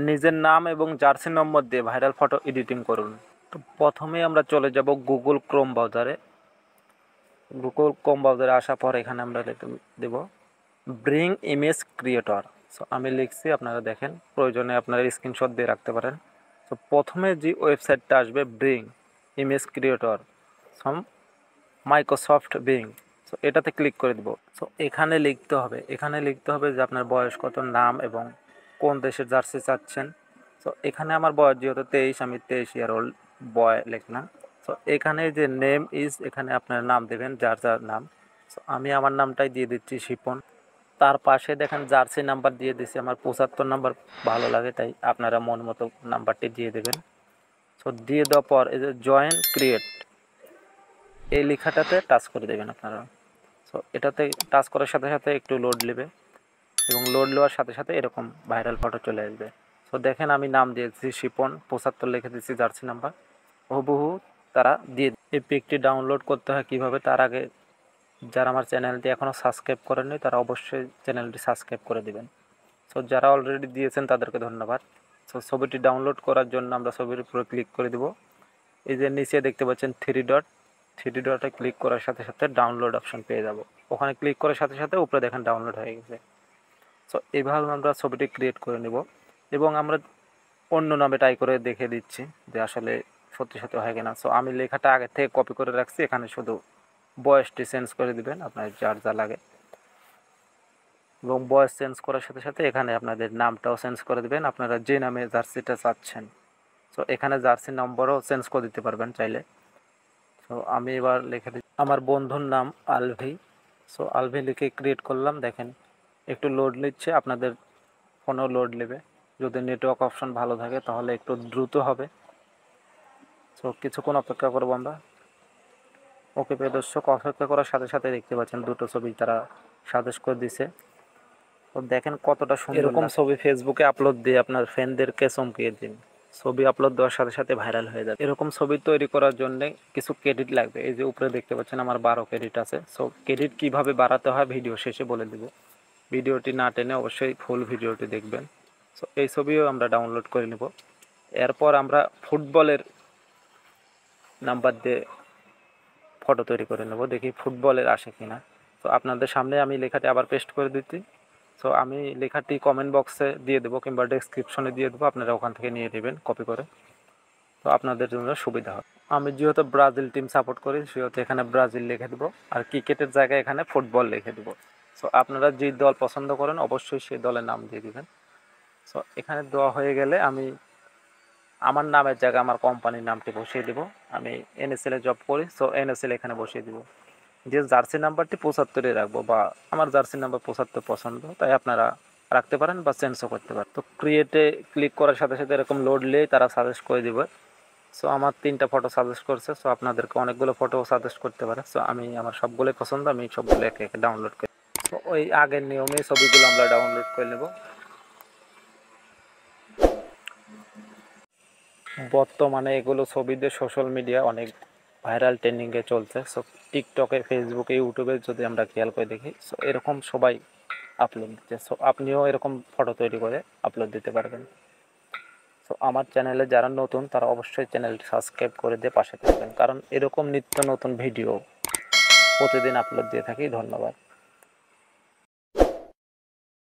নিজের নাম এবং জার্সি নম্বর দিয়ে ভাইরাল ফটো এডিটিং করুন। তো প্রথমেই আমরা চলে যাব গুগল ক্রোম ব্রাউজারে। গুগল ক্রোম ব্রাউজারে আসার পর এখানে আমরা দেব ব্রিং ইমেজ ক্রিয়েটর। সো আমি লিখছি, আপনারা দেখেন, প্রয়োজনে আপনারা স্ক্রিনশট দিয়ে রাখতে পারেন। তো প্রথমে যে ওয়েবসাইটটা আসবে bring image creator from Microsoft being, so এটাতে ক্লিক করে দেব। সো এখানে লিখতে হবে যে আপনার বয়স কত, নাম এবং কোন দেশের জার্সি চাচ্ছেন। সো এখানে আমার বয়স যেহেতু 23, আমি 23 ইয়ার ওল্ড বয় লিখলাম। সো এখানে যে নেম ইজ, এখানে আপনার নাম দেবেন, যার যার নাম। সো আমি আমার নামটাই দিয়ে দিচ্ছি শিপন। তার পাশে দেখেন জার্সি নাম্বার দিয়ে দিচ্ছি, আমার 75 নাম্বার ভালো লাগে, তাই আপনারা মন মতো নাম্বারটি দিয়ে দেবেন। সো দিয়ে দেওয়ার পর এই যে জয়েন ক্রিয়েট, এই লেখাটাতে টাচ করে দেবেন আপনারা। সো এটাতে টাচ করার সাথে সাথে একটু লোড নেবে এবং লোড নেওয়ার সাথে সাথে এরকম ভাইরাল ফটো চলে আসবে। সো দেখেন আমি নাম দিয়েছি শিপন, 75 লিখে দিচ্ছি জার্সি নাম্বার, হুবহু তারা দিয়ে। এই পিকটি ডাউনলোড করতে হয় কীভাবে, তার আগে যারা আমার চ্যানেলটি এখনও সাবস্ক্রাইব করেননি তারা অবশ্যই চ্যানেলটি সাবস্ক্রাইব করে দেবেন। সো যারা অলরেডি দিয়েছেন তাদেরকে ধন্যবাদ। সো ছবিটি ডাউনলোড করার জন্য আমরা ছবির উপরে ক্লিক করে দেব। এই যে নিচে দেখতে পাচ্ছেন থ্রি ডটে ক্লিক করার সাথে সাথে ডাউনলোড অপশন পেয়ে যাব। ওখানে ক্লিক করার সাথে সাথে উপরে দেখেন ডাউনলোড হয়ে গেছে। সো এইভাবে আমরা ছবিটি ক্রিয়েট করে নেব এবং আমরা অন্য নামে ট্রাই করে দেখে দিচ্ছি যে আসলে সত্যি সত্যি হয় কিনা। সো আমি লেখাটা আগে থেকে কপি করে রাখছি, এখানে শুধু বয়সটি চেঞ্জ করে দিবেন আপনার যার যা লাগে, এবং বয়স চেঞ্জ করার সাথে সাথে এখানে আপনাদের নামটাও চেঞ্জ করে দেবেন, আপনারা যে নামে জার্সিটা চাচ্ছেন। সো এখানে জার্সি নম্বরও চেঞ্জ করে দিতে পারবেন চাইলে। সো আমি এবার লিখে দিচ্ছি আমার বন্ধুর নাম আলভি। সো আলভি লিখে ক্রিয়েট করলাম। দেখেন একটু লোড নিচ্ছে, আপনাদের ফোনেও লোড নেবে। যদি নেটওয়ার্ক অপশন ভালো থাকে তাহলে একটু দ্রুত হবে। সো কিছুক্ষণ অপেক্ষা করবো আমরা। ওকে প্রিয় দর্শক, অপেক্ষা করার সাথে সাথে দেখতে পাচ্ছেন দুটো ছবি তারা সাজেস্ট করে দিছে। তো দেখেন কতটা সুন্দর। এরকম ছবি ফেসবুকে আপলোড দিয়ে আপনার ফ্রেন্ডদেরকে চমকিয়ে দিন, ছবি আপলোড দেওয়ার সাথে সাথে ভাইরাল হয়ে যাবে। এরকম ছবি তৈরি করার জন্য কিছু ক্রেডিট লাগবে। এই যে উপরে দেখতে পাচ্ছেন আমার 12 ক্রেডিট আছে। সো ক্রেডিট কিভাবে বাড়াতে হয় ভিডিও শেষে বলে দেব, ভিডিওটি না টেনে অবশ্যই ফুল ভিডিওটি দেখবেন। সো এই ছবিও আমরা ডাউনলোড করে নেব। এরপর আমরা ফুটবলের নাম্বার দিয়ে ফটো তৈরি করে নেব, দেখি ফুটবলের আসে কিনা। তো আপনাদের সামনে আমি লেখাটি আবার পেস্ট করে দিচ্ছি। সো আমি লেখাটি কমেন্ট বক্সে দিয়ে দেবো কিংবা ডেসক্রিপশনে দিয়ে দেবো, আপনারা ওখান থেকে নিয়ে নেবেন কপি করে। তো আপনাদের জন্য সুবিধা হয়। আমি যেহেতু ব্রাজিল টিম সাপোর্ট করি সেহেতু এখানে ব্রাজিল লিখে দেবো, আর ক্রিকেটের জায়গায় এখানে ফুটবল লিখে দেবো। সো আপনারা যে দল পছন্দ করেন অবশ্যই সেই দলের নাম দিয়ে দেবেন। সো এখানে দেওয়া হয়ে গেলে আমি আমার নামের জায়গায় আমার কোম্পানির নামটি বসিয়ে দেবো। আমি এনএসএল এ জব করি, সো এনএসএল এখানে বসিয়ে দেবো। যে জার্সি নাম্বারটি 75 রাখবো, বা আমার জার্সি নাম্বার 75 পছন্দ, তাই আপনারা রাখতে পারেন বা চেঞ্জও করতে পারেন। তো ক্রিয়েটে ক্লিক করার সাথে সাথে এরকম লোড নিলেই তারা সাজেস্ট করে দেবে। সো আমার 3টা ফটো সাজেস্ট করছে। সো আপনাদেরকে অনেকগুলো ফটো সাজেস্ট করতে পারে। সো আমি আমার সবগুলোই পছন্দ, আমি সবগুলো একে একে ডাউনলোড করি। তো ওই আগের নিয়মে ছবিগুলো আমরা ডাউনলোড করে নেব। বর্তমানে এগুলো ছবিদের সোশ্যাল মিডিয়া অনেক ভাইরাল ট্রেন্ডিংয়ে চলছে। সো টিকটকে, ফেসবুকে, ইউটিউবে যদি আমরা খেয়াল করে দেখি, সো এরকম সবাই আপলোড দিচ্ছে। সো আপনিও এরকম ফটো তৈরি করে আপলোড দিতে পারবেন। সো আমার চ্যানেলে যারা নতুন তারা অবশ্যই চ্যানেলটি সাবস্ক্রাইব করে দিয়ে পাশে থাকবেন, কারণ এরকম নিত্য নতুন ভিডিও প্রতিদিন আপলোড দিয়ে থাকি। ধন্যবাদ।